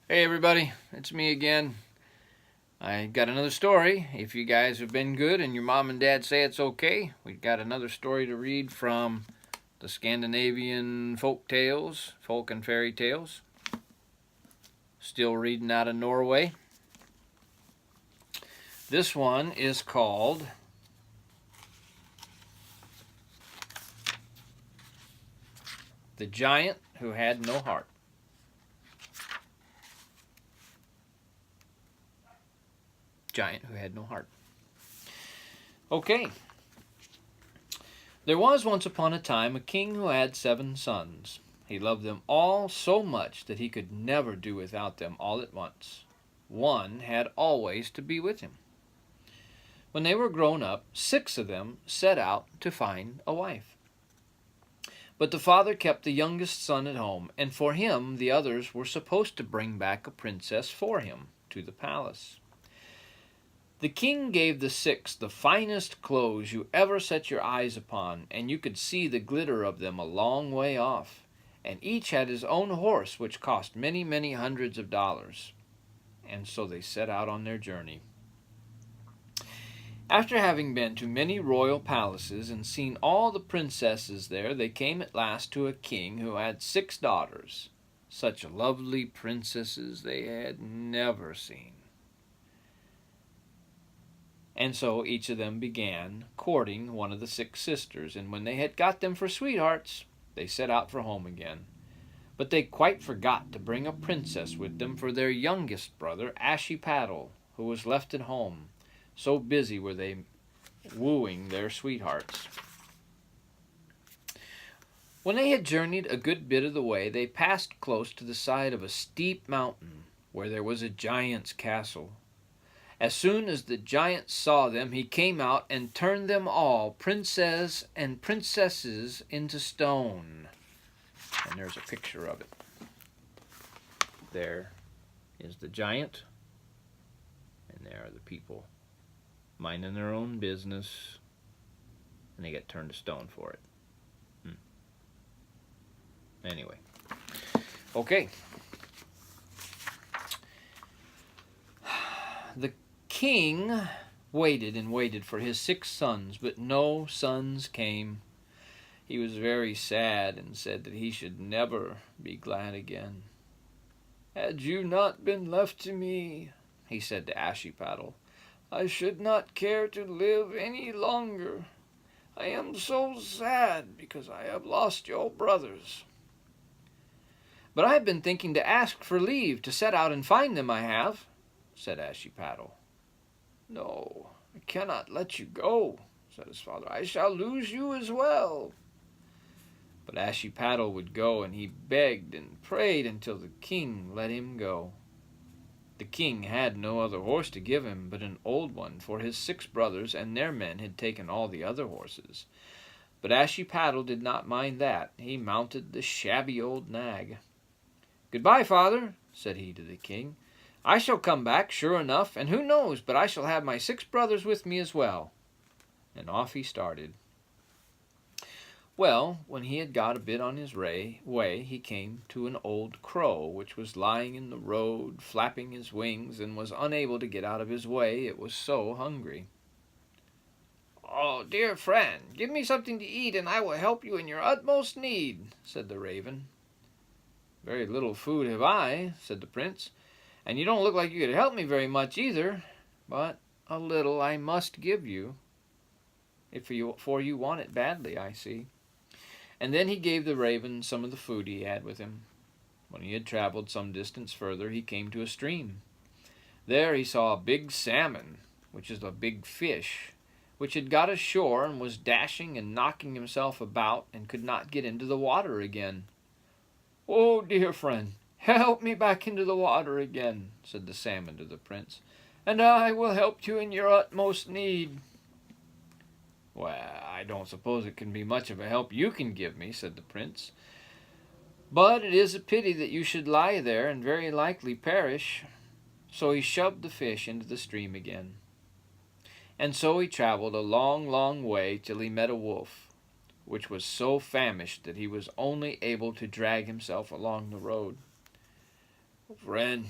Hey everybody, it's me again. I got another story. If you guys have been good and your mom and dad say it's okay, we got another story to read from the Scandinavian folk tales, folk and fairy tales. Still reading out of Norway. This one is called The Giant Who Had No Heart. Giant Who Had No Heart. Okay. There was once upon a time a king who had 7 sons. He loved them all so much that he could never do without them all at once. One had always to be with him. When they were grown up, 6 of them set out to find a wife. But the father kept the youngest son at home, and for him the others were supposed to bring back a princess for him to the palace. The king gave the 6 the finest clothes you ever set your eyes upon, and you could see the glitter of them a long way off, and each had his own horse, which cost many, many hundreds of dollars. And so they set out on their journey. After having been to many royal palaces and seen all the princesses there, they came at last to a king who had 6 daughters. Such lovely princesses they had never seen. And so each of them began courting one of the 6 sisters, and when they had got them for sweethearts, they set out for home again. But they quite forgot to bring a princess with them for their youngest brother, Ashiepattle, who was left at home. So busy were they wooing their sweethearts. When they had journeyed a good bit of the way, they passed close to the side of a steep mountain, where there was a giant's castle. As soon as the giant saw them, he came out and turned them all, princes and princesses, into stone. And there's a picture of it. There is the giant, and there are the people minding their own business, and they get turned to stone for it. Anyway. Okay. The king waited and waited for his 6 sons, but no sons came. He was very sad and said that he should never be glad again. "Had you not been left to me," he said to Ashiepattle, "I should not care to live any longer. I am so sad because I have lost your brothers." "But I have been thinking to ask for leave to set out and find them, I have," said Ashiepattle. "No, I cannot let you go," said his father. "I shall lose you as well." But Ashiepattle would go, and he begged and prayed until the king let him go. The king had no other horse to give him but an old one, for his 6 brothers and their men had taken all the other horses. But Ashiepattle did not mind that. He mounted the shabby old nag. "Goodbye, father," said he to the king. "I shall come back, sure enough, and who knows but I shall have my 6 brothers with me as well." And off he started. Well, when he had got a bit on his way, he came to an old crow, which was lying in the road, flapping his wings, and was unable to get out of his way, it was so hungry. "Oh, dear friend, give me something to eat, and I will help you in your utmost need," said the raven. "Very little food have I," said the prince, "and you don't look like you could help me very much either, but a little I must give you, for you want it badly, I see." And then he gave the raven some of the food he had with him. When he had traveled some distance further, he came to a stream. There he saw a big salmon, which is a big fish, which had got ashore and was dashing and knocking himself about and could not get into the water again. "Oh, dear friend, help me back into the water again," said the salmon to the prince, "and I will help you in your utmost need." "Well, I don't suppose it can be much of a help you can give me," said the prince, "but it is a pity that you should lie there and very likely perish." So he shoved the fish into the stream again. And so he traveled a long, long way till he met a wolf, which was so famished that he was only able to drag himself along the road. "Friend,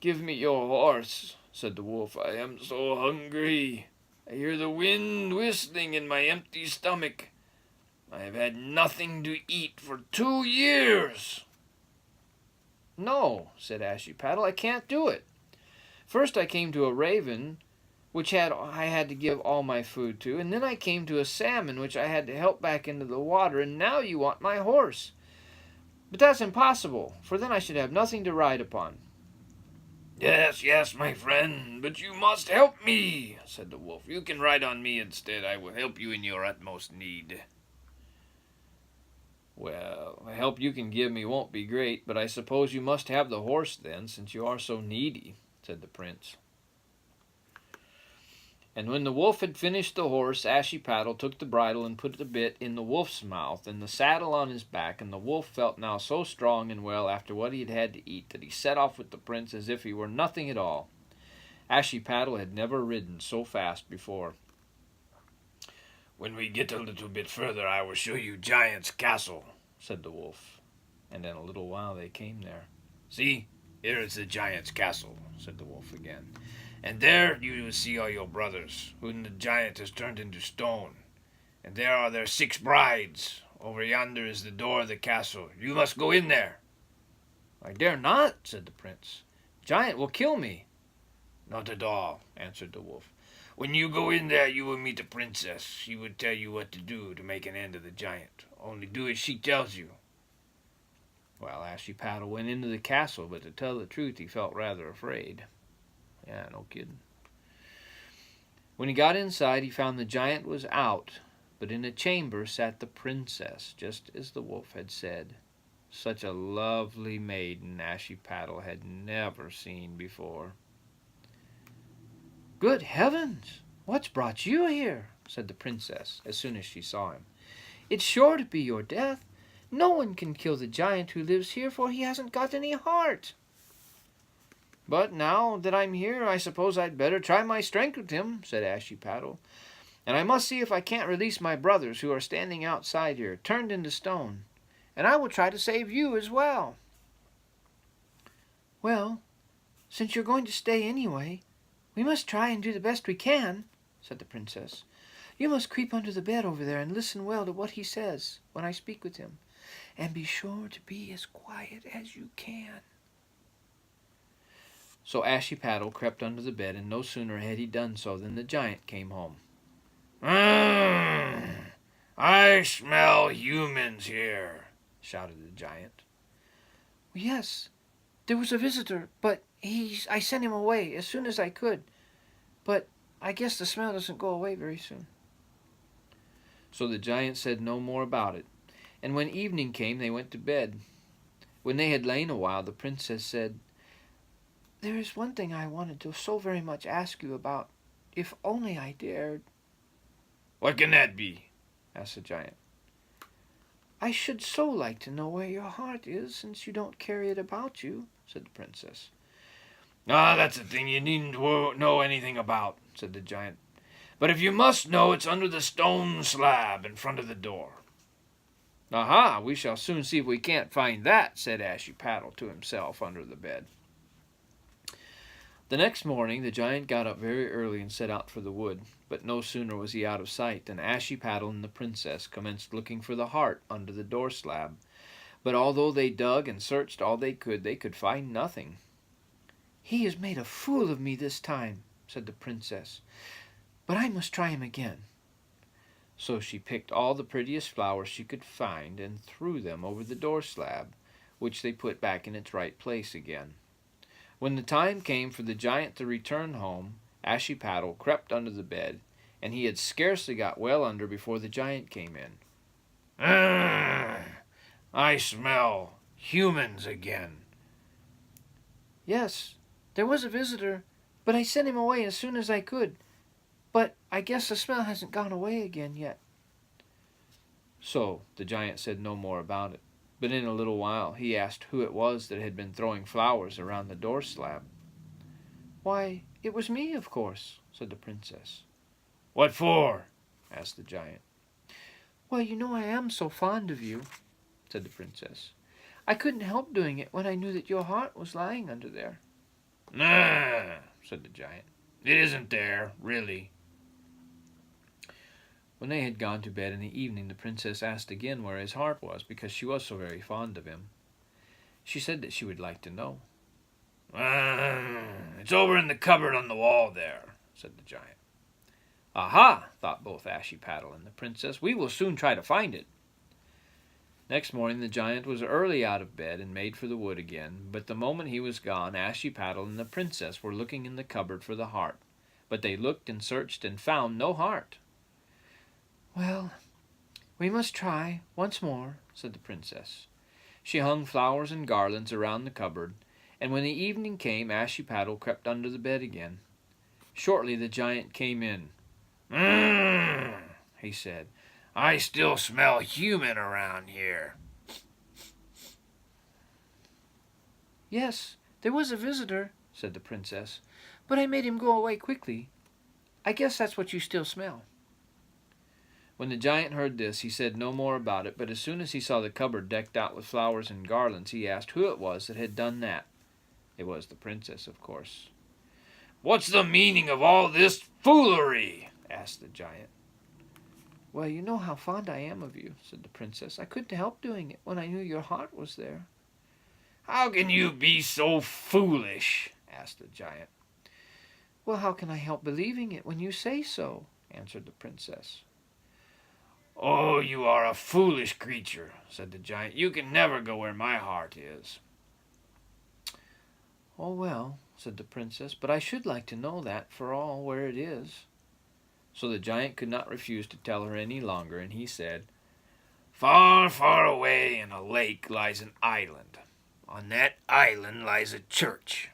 give me your horse," said the wolf. "I am so hungry. I hear the wind whistling in my empty stomach. I have had nothing to eat for 2 years." "No," said Ashiepattle, "I can't do it. First I came to a raven, which I had to give all my food to, and then I came to a salmon, which I had to help back into the water, and now you want my horse. But that's impossible, for then I should have nothing to ride upon." "Yes, yes, my friend, but you must help me," said the wolf. "You can ride on me instead. I will help you in your utmost need." "Well, the help you can give me won't be great, but I suppose you must have the horse then, since you are so needy," said the prince. And when the wolf had finished the horse, Ashiepattle took the bridle and put the bit in the wolf's mouth and the saddle on his back, and the wolf felt now so strong and well after what he had had to eat that he set off with the prince as if he were nothing at all. Ashiepattle had never ridden so fast before. "When we get a little bit further, I will show you Giant's castle," said the wolf. And in a little while they came there. "See, here is the Giant's castle," said the wolf again. "And there you will see all your brothers, whom the giant has turned into stone. And there are their 6 brides. Over yonder is the door of the castle. You must go in there." "I dare not," said the prince. "Giant will kill me." "Not at all," answered the wolf. "When you go in there you will meet a princess. She will tell you what to do to make an end of the giant. Only do as she tells you." Well, Ashiepattle went into the castle, but to tell the truth he felt rather afraid. Yeah, no kidding. When he got inside, he found the giant was out, but in a chamber sat the princess, just as the wolf had said. Such a lovely maiden Ashiepattle had never seen before. "Good heavens! What's brought you here?" said the princess, as soon as she saw him. "It's sure to be your death. No one can kill the giant who lives here, for he hasn't got any heart." "But now that I'm here, I suppose I'd better try my strength with him," said Ashiepattle. "And I must see if I can't release my brothers who are standing outside here, turned into stone. And I will try to save you as well." "Well, since you're going to stay anyway, we must try and do the best we can," said the princess. "You must creep under the bed over there and listen well to what he says when I speak with him. And be sure to be as quiet as you can." So Ashiepattle crept under the bed, and no sooner had he done so than the giant came home. "I smell humans here," shouted the giant. "Yes, there was a visitor, but I sent him away as soon as I could. But I guess the smell doesn't go away very soon." So the giant said no more about it, and when evening came they went to bed. When they had lain a while, the princess said, "There is one thing I wanted to so very much ask you about, if only I dared." "What can that be?" asked the giant. "I should so like to know where your heart is, since you don't carry it about you," said the princess. "Ah, that's a thing you needn't know anything about," said the giant. "But if you must know, it's under the stone slab in front of the door." "Aha, we shall soon see if we can't find that," said Ashiepattle to himself under the bed. The next morning the giant got up very early and set out for the wood, but no sooner was he out of sight than Ashiepattle and the princess commenced looking for the heart under the door slab. But although they dug and searched all they could find nothing. "He has made a fool of me this time," said the princess, "but I must try him again." So she picked all the prettiest flowers she could find and threw them over the door slab, which they put back in its right place again. When the time came for the giant to return home, Ashiepattle crept under the bed, and he had scarcely got well under before the giant came in. "I smell humans again." "Yes, there was a visitor, but I sent him away as soon as I could. But I guess the smell hasn't gone away again yet." So the giant said no more about it, but in a little while he asked who it was that had been throwing flowers around the door slab. "Why, it was me, of course," said the princess. "What for?" asked the giant. "Well, you know I am so fond of you," said the princess. I couldn't help doing it when I knew that your heart was lying under there." "Nah," said the giant. "It isn't there, really." When they had gone to bed in the evening, the princess asked again where his heart was, because she was so very fond of him. She said that she would like to know. "It's over in the cupboard on the wall there," said the giant. "Aha!" thought both Ashiepattle and the princess. "We will soon try to find it." Next morning the giant was early out of bed and made for the wood again, but the moment he was gone, Ashiepattle and the princess were looking in the cupboard for the heart. But they looked and searched and found no heart. "Well, we must try once more," said the princess. She hung flowers and garlands around the cupboard, and when the evening came, Ashiepattle crept under the bed again. Shortly the giant came in. He said, "I still smell human around here." "Yes, there was a visitor," said the princess, "but I made him go away quickly. I guess that's what you still smell." When the giant heard this, he said no more about it, but as soon as he saw the cupboard decked out with flowers and garlands, he asked who it was that had done that. It was the princess, of course. "What's the meaning of all this foolery?" asked the giant. "Well, you know how fond I am of you," said the princess. "I couldn't help doing it when I knew your heart was there." "How can you be so foolish?" asked the giant. "Well, how can I help believing it when you say so?" answered the princess. "Oh, you are a foolish creature," said the giant. "You can never go where my heart is." "Oh, well," said the princess, "but I should like to know that, for all, where it is." So the giant could not refuse to tell her any longer, and he said, "Far, far away in a lake lies an island. On that island lies a church.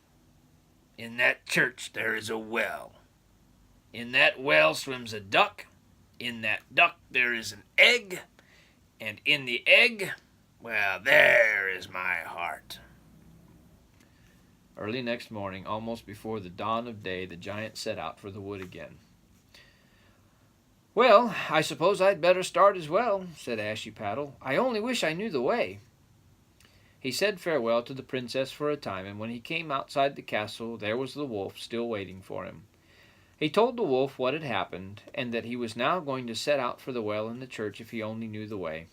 In that church there is a well. In that well swims a duck. In that duck there is an egg. And in the egg, well, there is my heart." Early next morning, almost before the dawn of day, the giant set out for the wood again. "Well, I suppose I'd better start as well," said Ashiepattle. "I only wish I knew the way." He said farewell to the princess for a time, and when he came outside the castle, there was the wolf still waiting for him. He told the wolf what had happened, and that he was now going to set out for the well in the church if he only knew the way.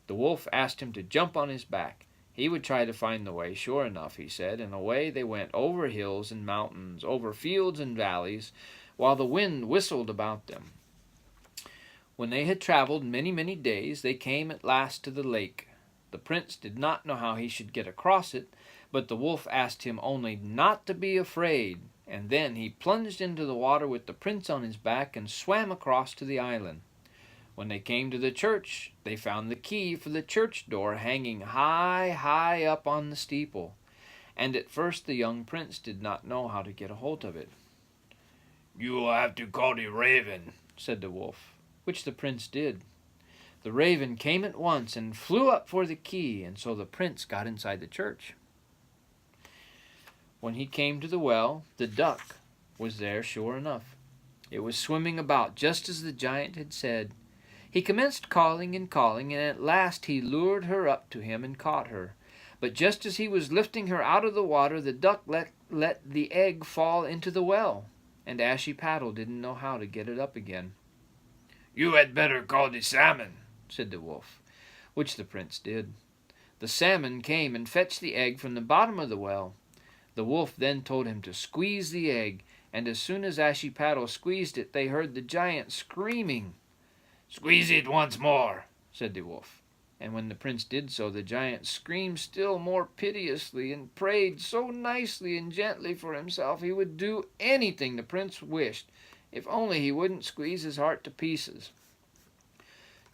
The wolf asked him to jump on his back. He would try to find the way, sure enough, he said, and away they went over hills and mountains, over fields and valleys, while the wind whistled about them. When they had traveled many, many days, they came at last to the lake. The prince did not know how he should get across it, but the wolf asked him only not to be afraid, and then he plunged into the water with the prince on his back and swam across to the island. When they came to the church, they found the key for the church door hanging high, high up on the steeple, and at first the young prince did not know how to get a hold of it. "You will have to call the raven," said the wolf, which the prince did. The raven came at once and flew up for the key, and so the prince got inside the church. When he came to the well, the duck was there sure enough. It was swimming about just as the giant had said. He commenced calling and calling, and at last he lured her up to him and caught her. But just as he was lifting her out of the water, the duck let the egg fall into the well, and Ashiepattle didn't know how to get it up again. "You had better call the salmon," said the wolf, which the prince did. The salmon came and fetched the egg from the bottom of the well. The wolf then told him to squeeze the egg, and as soon as Ashiepattle squeezed it, they heard the giant screaming. "Squeeze it once more," said the wolf. And when the prince did so, the giant screamed still more piteously and prayed so nicely and gently for himself he would do anything the prince wished, if only he wouldn't squeeze his heart to pieces.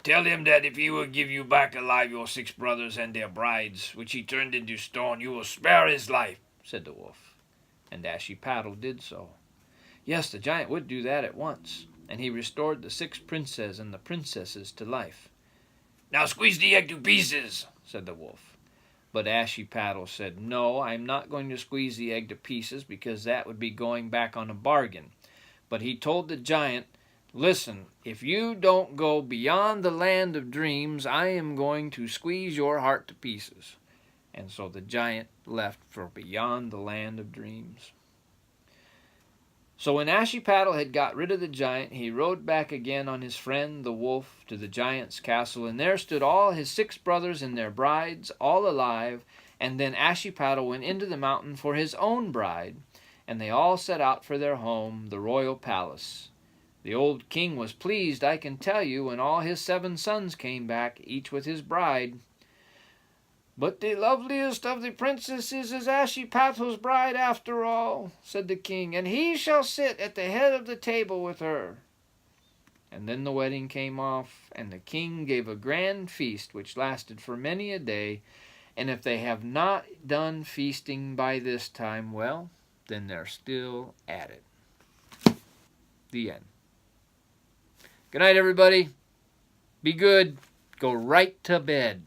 "Tell him that if he will give you back alive your 6 brothers and their brides, which he turned into stone, you will spare his life," said the wolf. And Ashiepattle did so. Yes, the giant would do that at once, and he restored the 6 princes and the princesses to life. "Now squeeze the egg to pieces," said the wolf. But Ashiepattle said, "No, I am not going to squeeze the egg to pieces, because that would be going back on a bargain." But he told the giant, "Listen, if you don't go beyond the land of dreams, I am going to squeeze your heart to pieces." And so the giant left for beyond the land of dreams. So when Ashiepattle had got rid of the giant, he rode back again on his friend the wolf to the giant's castle, and there stood all his 6 brothers and their brides, all alive. And then Ashiepattle went into the mountain for his own bride, and they all set out for their home, the royal palace. The old king was pleased, I can tell you, when all his 7 sons came back, each with his bride. "But the loveliest of the princesses is Ashiepattle's bride after all," said the king, "and he shall sit at the head of the table with her." And then the wedding came off, and the king gave a grand feast which lasted for many a day, and if they have not done feasting by this time, well, then they're still at it. The end. Good night, everybody. Be good. Go right to bed.